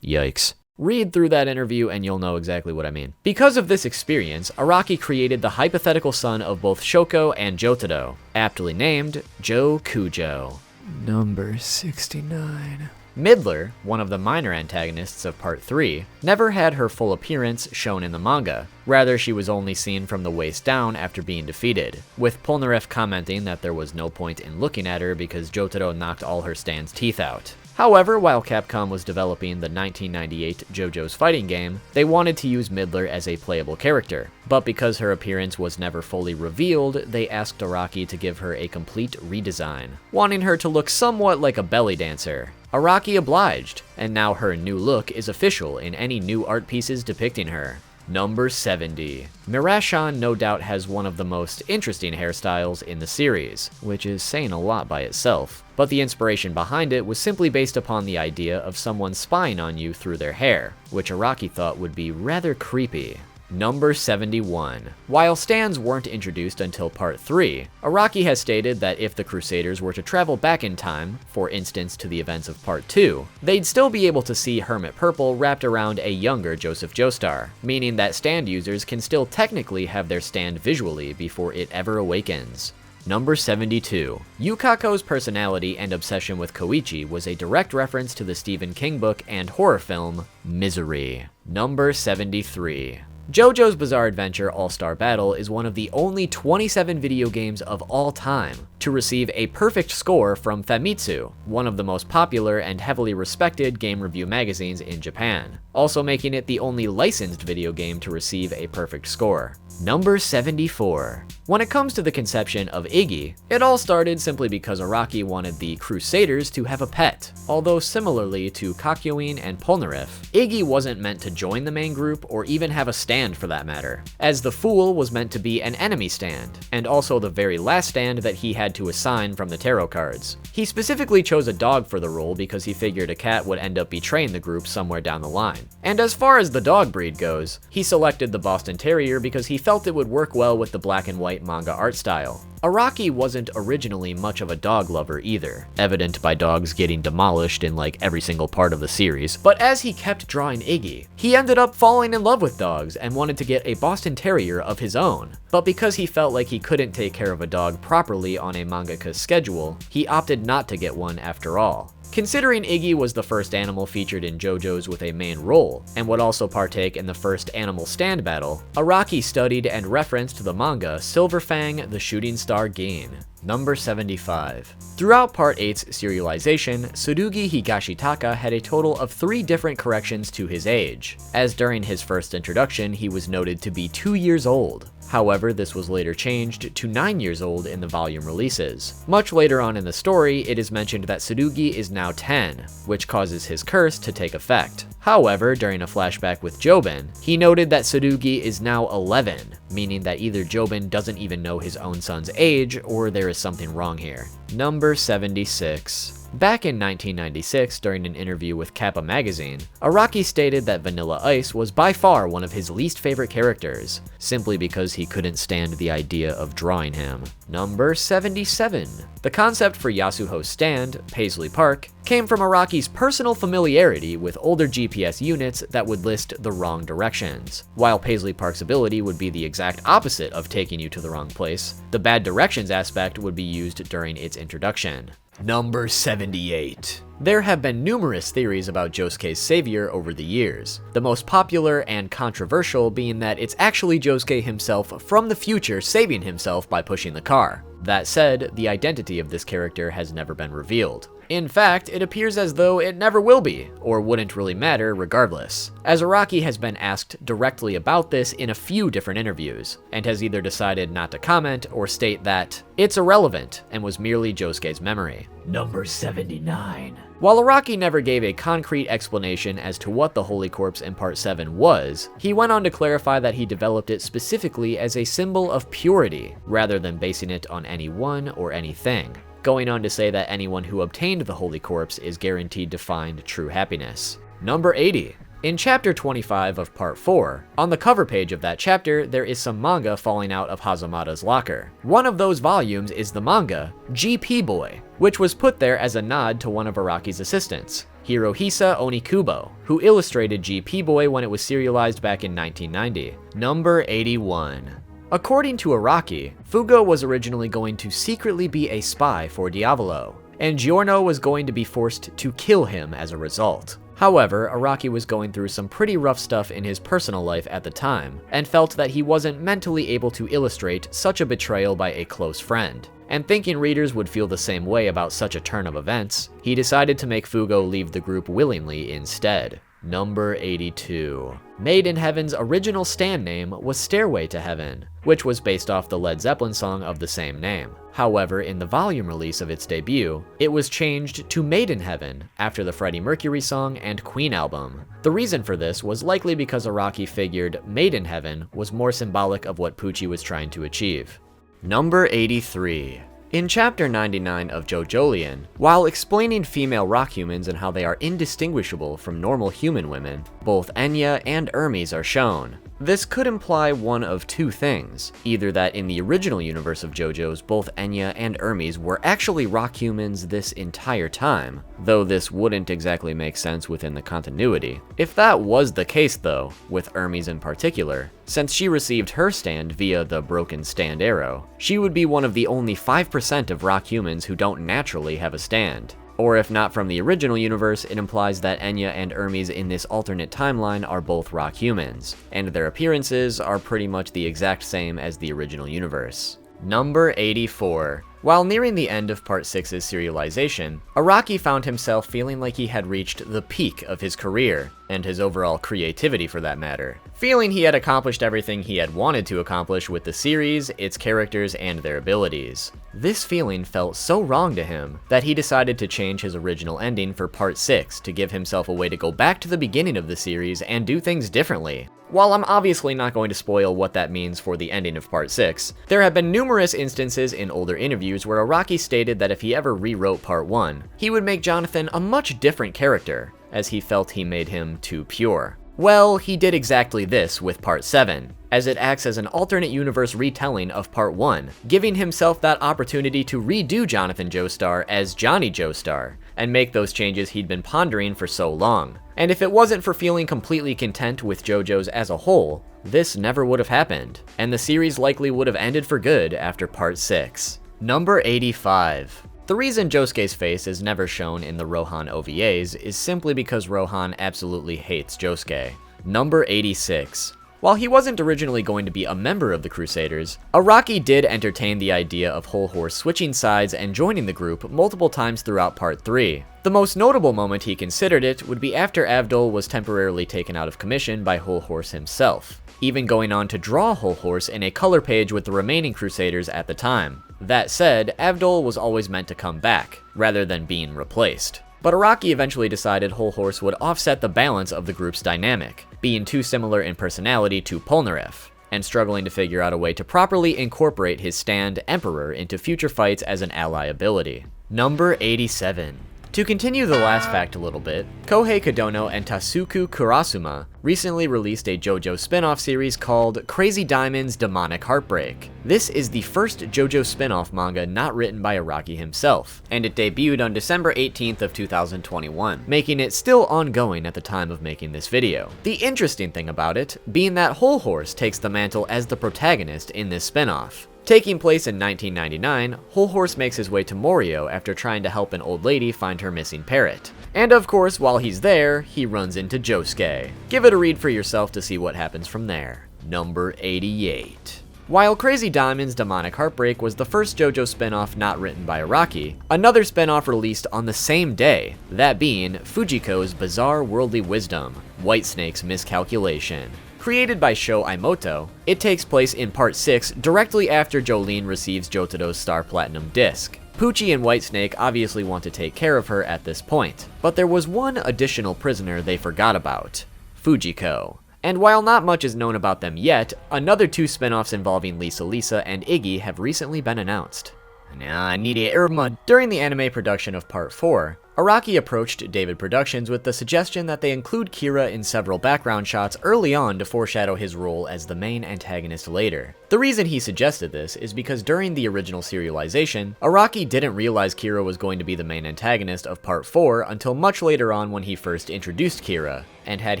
Yikes. Read through that interview and you'll know exactly what I mean. Because of this experience, Araki created the hypothetical son of both Shoko and Jotaro, aptly named Jo Kujo. Number 69. Midler, one of the minor antagonists of Part 3, never had her full appearance shown in the manga. Rather, she was only seen from the waist down after being defeated, with Polnareff commenting that there was no point in looking at her because Jotaro knocked all her stand's teeth out. However, while Capcom was developing the 1998 JoJo's fighting game, they wanted to use Midler as a playable character, but because her appearance was never fully revealed, they asked Araki to give her a complete redesign, wanting her to look somewhat like a belly dancer. Araki obliged, and now her new look is official in any new art pieces depicting her. Number 70. Mirashan no doubt has one of the most interesting hairstyles in the series, which is saying a lot by itself, but the inspiration behind it was simply based upon the idea of someone spying on you through their hair, which Araki thought would be rather creepy. Number 71. While stands weren't introduced until Part 3, Araki has stated that if the Crusaders were to travel back in time, for instance to the events of Part 2, they'd still be able to see Hermit Purple wrapped around a younger Joseph Joestar, meaning that stand users can still technically have their stand visually before it ever awakens. Number 72. Yukako's personality and obsession with Koichi was a direct reference to the Stephen King book and horror film, Misery. Number 73. JoJo's Bizarre Adventure All-Star Battle is one of the only 27 video games of all time to receive a perfect score from Famitsu, one of the most popular and heavily respected game review magazines in Japan, also making it the only licensed video game to receive a perfect score. Number 74. When it comes to the conception of Iggy, it all started simply because Araki wanted the Crusaders to have a pet, although similarly to Kakyoin and Polnareff, Iggy wasn't meant to join the main group or even have a stand for that matter, as the Fool was meant to be an enemy stand, and also the very last stand that he had to assign from the tarot cards. He specifically chose a dog for the role because he figured a cat would end up betraying the group somewhere down the line. design. And as far as the dog breed goes, he selected the Boston Terrier because he felt it would work well with the black and white manga art style. Araki wasn't originally much of a dog lover either, evident by dogs getting demolished in like every single part of the series, but as he kept drawing Iggy, he ended up falling in love with dogs and wanted to get a Boston Terrier of his own. But because he felt like he couldn't take care of a dog properly on a mangaka's schedule, he opted not to get one after all. Considering Iggy was the first animal featured in JoJo's with a main role, and would also partake in the first animal stand battle, Araki studied and referenced the manga Silverfang the Shooting Star Gain. Number 75. Throughout Part 8's serialization, Tsurugi Higashitaka had a total of 3 different corrections to his age, as during his first introduction he was noted to be 2 years old. However, this was later changed to 9 years old in the volume releases. Much later on in the story, it is mentioned that Tsurugi is now 10, which causes his curse to take effect. However, during a flashback with Jobin, he noted that Tsurugi is now 11, meaning that either Jobin doesn't even know his own son's age, or there is something wrong here. Number 76. Back in 1996, during an interview with Kappa magazine, Araki stated that Vanilla Ice was by far one of his least favorite characters, simply because he couldn't stand the idea of drawing him. Number 77. The concept for Yasuho's stand, Paisley Park, came from Araki's personal familiarity with older GPS units that would list the wrong directions. While Paisley Park's ability would be the exact opposite of taking you to the wrong place, the bad directions aspect would be used during its introduction. Number 78. There have been numerous theories about Josuke's savior over the years, the most popular and controversial being that it's actually Josuke himself from the future saving himself by pushing the car. That said, the identity of this character has never been revealed. In fact, it appears as though it never will be, or wouldn't really matter regardless, as Araki has been asked directly about this in a few different interviews, and has either decided not to comment or state that it's irrelevant and was merely Josuke's memory. Number 79. While Araki never gave a concrete explanation as to what the Holy Corpse in Part 7 was, he went on to clarify that he developed it specifically as a symbol of purity, rather than basing it on anyone or anything, going on to say that anyone who obtained the Holy Corpse is guaranteed to find true happiness. Number 80. In Chapter 25 of Part 4, on the cover page of that chapter, there is some manga falling out of Hazamada's locker. One of those volumes is the manga GP Boy, which was put there as a nod to one of Araki's assistants, Hirohisa Onikubo, who illustrated GP Boy when it was serialized back in 1990. Number 81. According to Araki, Fugo was originally going to secretly be a spy for Diavolo, and Giorno was going to be forced to kill him as a result. However, Araki was going through some pretty rough stuff in his personal life at the time, and felt that he wasn't mentally able to illustrate such a betrayal by a close friend. And thinking readers would feel the same way about such a turn of events, he decided to make Fugo leave the group willingly instead. Number 82. Made in Heaven's original stand name was Stairway to Heaven, which was based off the Led Zeppelin song of the same name. However, in the volume release of its debut, it was changed to Made in Heaven after the Freddie Mercury song and Queen album. The reason for this was likely because Araki figured Made in Heaven was more symbolic of what Pucci was trying to achieve. Number 83. In Chapter 99 of JoJolion, while explaining female rock humans and how they are indistinguishable from normal human women, both Enya and Hermes are shown. This could imply one of two things, either that in the original universe of JoJo's, both Enya and Hermes were actually rock humans this entire time, though this wouldn't exactly make sense within the continuity. If that was the case though, with Hermes in particular, since she received her stand via the broken stand arrow, she would be one of the only 5% of rock humans who don't naturally have a stand. Or if not from the original universe, it implies that Enya and Hermes in this alternate timeline are both rock humans, and their appearances are pretty much the exact same as the original universe. Number 84. While nearing the end of Part 6's serialization, Araki found himself feeling like he had reached the peak of his career, and his overall creativity for that matter. Feeling he had accomplished everything he had wanted to accomplish with the series, its characters, and their abilities. This feeling felt so wrong to him that he decided to change his original ending for Part 6 to give himself a way to go back to the beginning of the series and do things differently. While I'm obviously not going to spoil what that means for the ending of Part 6, there have been numerous instances in older interviews where Araki stated that if he ever rewrote Part 1, he would make Jonathan a much different character, as he felt he made him too pure. Well, he did exactly this with Part 7, as it acts as an alternate universe retelling of Part 1, giving himself that opportunity to redo Jonathan Joestar as Johnny Joestar, and make those changes he'd been pondering for so long. And if it wasn't for feeling completely content with JoJo's as a whole, this never would have happened, and the series likely would have ended for good after Part 6. Number 85. The reason Josuke's face is never shown in the Rohan OVAs is simply because Rohan absolutely hates Josuke. Number 86. While he wasn't originally going to be a member of the Crusaders, Araki did entertain the idea of Whole Horse switching sides and joining the group multiple times throughout Part 3. The most notable moment he considered it would be after Avdol was temporarily taken out of commission by Whole Horse himself, even going on to draw Whole Horse in a color page with the remaining Crusaders at the time. That said, Avdol was always meant to come back, rather than being replaced. But Araki eventually decided Whole Horse would offset the balance of the group's dynamic, being too similar in personality to Polnareff, and struggling to figure out a way to properly incorporate his stand Emperor into future fights as an ally ability. Number 87. To continue the last fact a little bit, Kohei Kodono and Tasuku Kurasuma recently released a JoJo spin-off series called Crazy Diamond's Demonic Heartbreak. This is the first JoJo spin-off manga not written by Araki himself, and it debuted on December 18th of 2021, making it still ongoing at the time of making this video. The interesting thing about it being that Whole Horse takes the mantle as the protagonist in this spin-off. Taking place in 1999, Whole Horse makes his way to Morio after trying to help an old lady find her missing parrot. And of course, while he's there, he runs into Josuke. Give it a read for yourself to see what happens from there. Number 88. While Crazy Diamond's Demonic Heartbreak was the first JoJo spin-off not written by Araki, another spin-off released on the same day, that being Fujiko's Bizarre Worldly Wisdom, Whitesnake's Miscalculation. Created by Sho Imoto, it takes place in Part 6 directly after Jolene receives Jotaro's Star Platinum disc. Poochie and Whitesnake obviously want to take care of her at this point, but there was one additional prisoner they forgot about, Fujiko. And while not much is known about them yet, another 2 spin-offs involving Lisa and Iggy have recently been announced. During the anime production of Part 4, Araki approached David Productions with the suggestion that they include Kira in several background shots early on to foreshadow his role as the main antagonist later. The reason he suggested this is because during the original serialization, Araki didn't realize Kira was going to be the main antagonist of Part 4 until much later on when he first introduced Kira, and had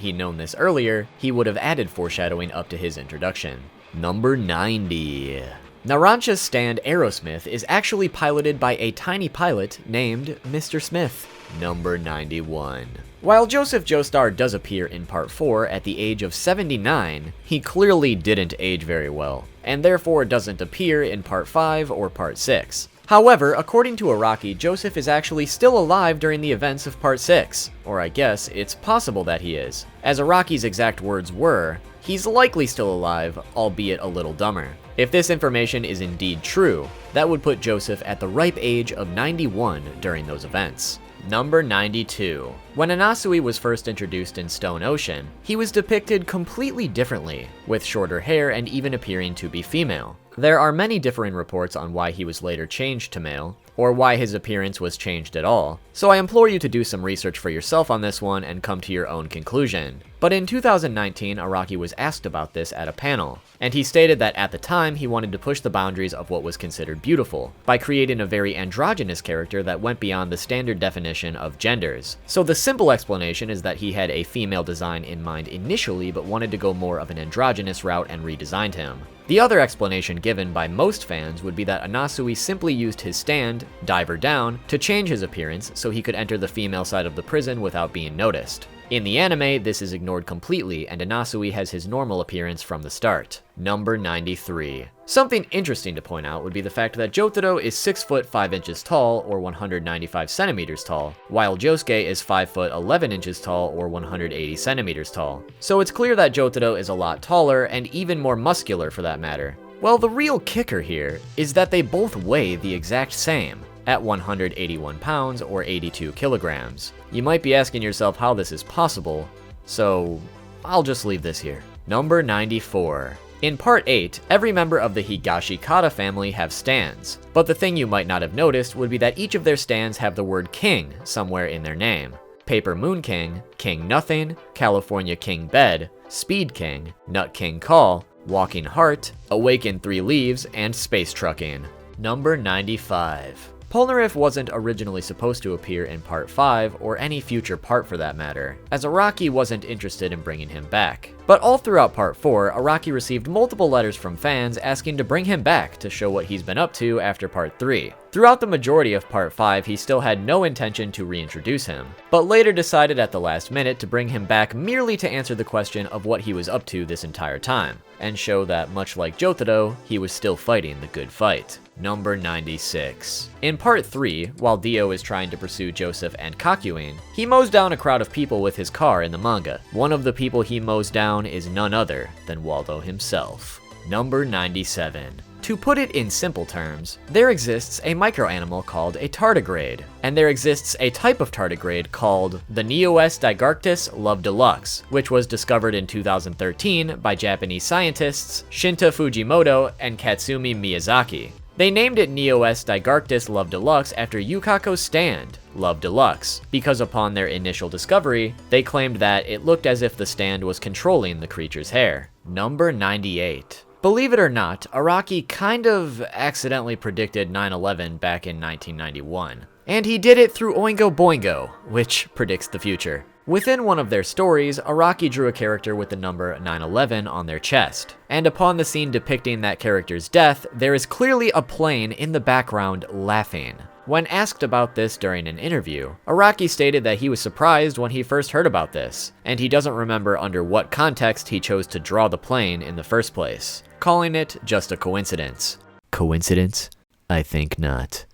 he known this earlier, he would have added foreshadowing up to his introduction. Number 90. Narancia's stand Aerosmith is actually piloted by a tiny pilot named Mr. Smith. Number 91. While Joseph Joestar does appear in Part 4 at the age of 79, he clearly didn't age very well, and therefore doesn't appear in Part 5 or Part 6. However, according to Araki, Joseph is actually still alive during the events of Part 6, or I guess it's possible that he is. As Araki's exact words were, he's likely still alive, albeit a little dumber. If this information is indeed true, that would put Joseph at the ripe age of 91 during those events. Number 92. When Anasui was first introduced in Stone Ocean, he was depicted completely differently, with shorter hair and even appearing to be female. There are many differing reports on why he was later changed to male, or why his appearance was changed at all, so I implore you to do some research for yourself on this one and come to your own conclusion. But in 2019, Araki was asked about this at a panel, and he stated that at the time he wanted to push the boundaries of what was considered beautiful, by creating a very androgynous character that went beyond the standard definition of genders. So the simple explanation is that he had a female design in mind initially, but wanted to go more of an androgynous route and redesigned him. The other explanation given by most fans would be that Anasui simply used his stand, Diver Down, to change his appearance so he could enter the female side of the prison without being noticed. In the anime, this is ignored completely, and Anasui has his normal appearance from the start. Number 93. Something interesting to point out would be the fact that Jotaro is 6 foot 5 inches tall, or 195 centimeters tall, while Josuke is 5 foot 11 inches tall, or 180 centimeters tall. So it's clear that Jotaro is a lot taller, and even more muscular for that matter. Well, the real kicker here is that they both weigh the exact same, at 181 pounds or 82 kilograms. You might be asking yourself how this is possible, so I'll just leave this here. Number 94. In Part 8, every member of the Higashikata family have stands, but the thing you might not have noticed would be that each of their stands have the word king somewhere in their name. Paper Moon King, King Nothing, California King Bed, Speed King, Nut King Call, Walking Heart, Awaken 3 Leaves, and Space Trucking. Number 95. Polnareff wasn't originally supposed to appear in Part 5, or any future part for that matter, as Araki wasn't interested in bringing him back. But all throughout Part 4, Araki received multiple letters from fans asking to bring him back to show what he's been up to after Part 3. Throughout the majority of Part 5, he still had no intention to reintroduce him, but later decided at the last minute to bring him back merely to answer the question of what he was up to this entire time, and show that much like Jotaro, he was still fighting the good fight. Number 96. In Part 3, while Dio is trying to pursue Joseph and Kakyoin, he mows down a crowd of people with his car in the manga. One of the people he mows down is none other than Waldo himself. Number 97. To put it in simple terms, there exists a microanimal called a tardigrade, and there exists a type of tardigrade called the Neos digarctus love deluxe, which was discovered in 2013 by Japanese scientists Shinta Fujimoto and Katsumi Miyazaki. They named it Neos digarctus love deluxe after Yukako's stand, Love Deluxe, because upon their initial discovery, they claimed that it looked as if the stand was controlling the creature's hair. Number 98. Believe it or not, Araki kind of accidentally predicted 9/11 back in 1991. And he did it through Oingo Boingo, which predicts the future. Within one of their stories, Araki drew a character with the number 9/11 on their chest. And upon the scene depicting that character's death, there is clearly a plane in the background laughing. When asked about this during an interview, Araki stated that he was surprised when he first heard about this, and he doesn't remember under what context he chose to draw the plane in the first place, calling it just a coincidence. Coincidence? I think not.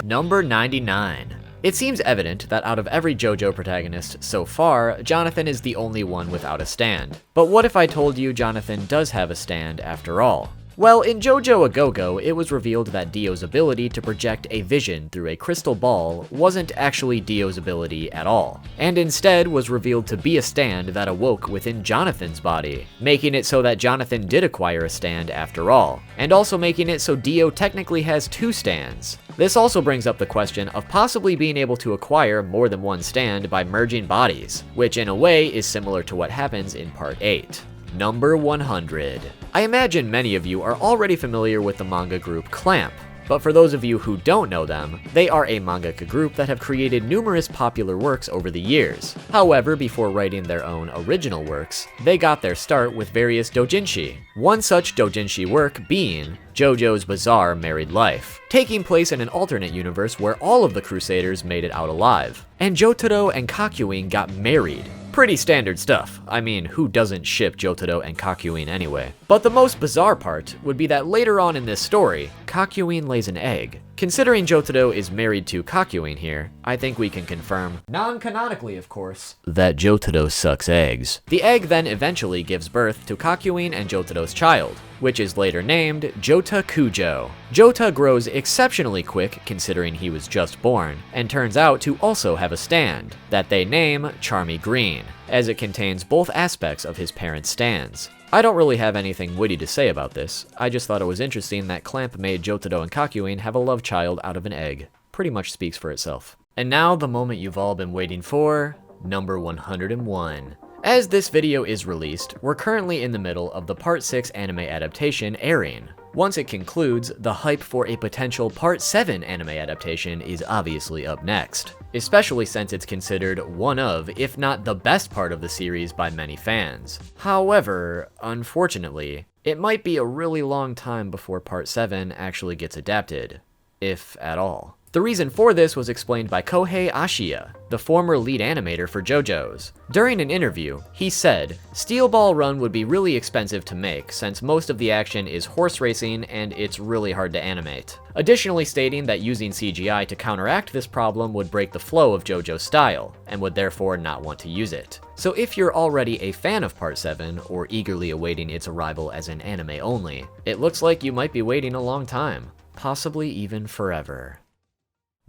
Number 99. It seems evident that out of every JoJo protagonist so far, Jonathan is the only one without a stand. But what if I told you Jonathan does have a stand after all? Well, in JoJo A Go-Go, it was revealed that Dio's ability to project a vision through a crystal ball wasn't actually Dio's ability at all, and instead was revealed to be a stand that awoke within Jonathan's body, making it so that Jonathan did acquire a stand after all, and also making it so Dio technically has 2 stands. This also brings up the question of possibly being able to acquire more than one stand by merging bodies, which in a way is similar to what happens in Part 8. Number 100. I imagine many of you are already familiar with the manga group Clamp, but for those of you who don't know them, they are a mangaka group that have created numerous popular works over the years. However, before writing their own original works, they got their start with various doujinshi. One such doujinshi work being JoJo's Bizarre Married Life, taking place in an alternate universe where all of the Crusaders made it out alive, and Jotaro and Kakyoin got married. Pretty standard stuff. I mean, who doesn't ship Jotaro and Kakyoin anyway? But the most bizarre part would be that later on in this story, Kakyoin lays an egg. Considering Jotaro is married to Kakyoin here, I think we can confirm, non-canonically of course, that Jotaro sucks eggs. The egg then eventually gives birth to Kakyoin and Jotaro's child, which is later named Jota Kujo. Jota grows exceptionally quick considering he was just born, and turns out to also have a stand, that they name Charmy Green, as it contains both aspects of his parents' stands. I don't really have anything witty to say about this, I just thought it was interesting that Clamp made Jotaro and Kakyoin have a love child out of an egg. Pretty much speaks for itself. And now the moment you've all been waiting for, number 101. As this video is released, we're currently in the middle of the Part 6 anime adaptation airing. Once it concludes, the hype for a potential Part 7 anime adaptation is obviously up next, especially since it's considered one of, if not the best part of the series by many fans. However, unfortunately, it might be a really long time before Part 7 actually gets adapted, if at all. The reason for this was explained by Kohei Ashiya, the former lead animator for JoJo's. During an interview, he said, Steel Ball Run would be really expensive to make since most of the action is horse racing and it's really hard to animate. Additionally stating that using CGI to counteract this problem would break the flow of JoJo's style, and would therefore not want to use it. So if you're already a fan of Part 7, or eagerly awaiting its arrival as an anime only, it looks like you might be waiting a long time, possibly even forever.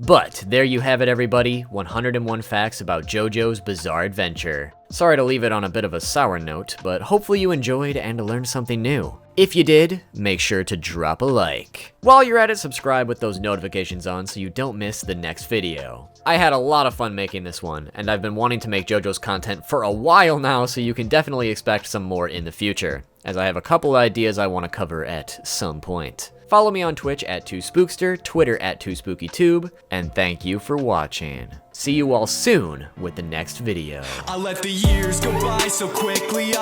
But there you have it, everybody, 101 facts about JoJo's Bizarre Adventure. Sorry to leave it on a bit of a sour note, but hopefully you enjoyed and learned something new. If you did, make sure to drop a like. While you're at it, subscribe with those notifications on so you don't miss the next video. I had a lot of fun making this one, and I've been wanting to make JoJo's content for a while now, so you can definitely expect some more in the future, as I have a couple ideas I want to cover at some point. Follow me on Twitch at 2spookster, Twitter at 2spookytube, and thank you for watching. See you all soon with the next video. I let the years go by so quickly,